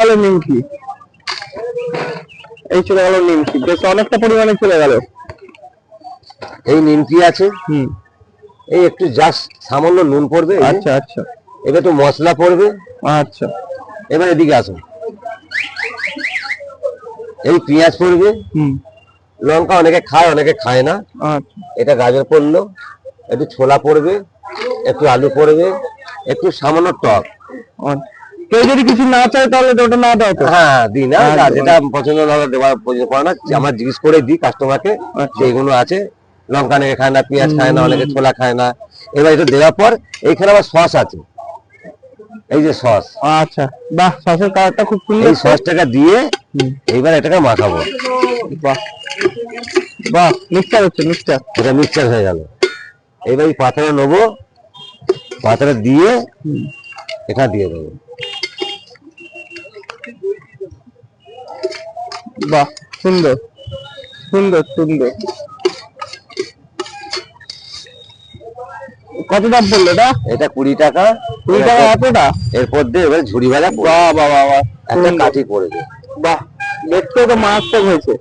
তাহলে নিমকি, এই চলে গেল নিমকি, বেশ অনেকটা পরিমাণে চলে গেল। এই নিমকি আছে, এই একটু জাস্ট সামান্য নুন পড়বে। আচ্ছা আচ্ছা, এবার একটু মশলা পড়বে। আচ্ছা, এবার এদিকে আসুন, এই পেঁয়াজ পড়বে, লঙ্কা অনেকে খায় অনেকে খায় না। আচ্ছা, এটা গাজর পড়লো, একটু ছোলা পড়বে, একটু আলু পড়বে, একটু সামান্য টক। কেউ যদি কিছু না চায় তাহলে তো ওটা না দাও তো? হ্যাঁ দিই না, যেটা পছন্দ না দেওয়ার প্রয়োজন পড়ে না, আমার জিজ্ঞেস করে দিই কাস্টমারকে এইগুলো আছে। লঙ্কা অনেকে খায় না, পেঁয়াজ খায় না, অনেকে ছোলা খায় না। এবার এটা দেওয়ার পর এইখানে আবার সস আছে, এই যে সস। আচ্ছা, বাহ, সসের কালারটা খুব সুন্দর। এই সসটাকে দিয়ে এইবার এটাকে মাখাবো। বাহ বাহ, মিক্সচার হচ্ছে, মিক্সচার, এটা মিক্সচার হয়ে গেল। এবার এই পাতাটা নেবো, পাতাটা দিয়ে এখানে দিয়ে দেবো। বাহ, সুন্দর সুন্দর সুন্দর। কত দাম পড়লো এটা? এটা 20 টাকা। 20 টাকা এতটা? এরপর দিয়ে এবার ঝুড়ি ভাজা, বাহ বাহ বাহ, একটা কাঠি পড়বে। বাহ, দেখতেও তো মারাত্মক হয়েছে।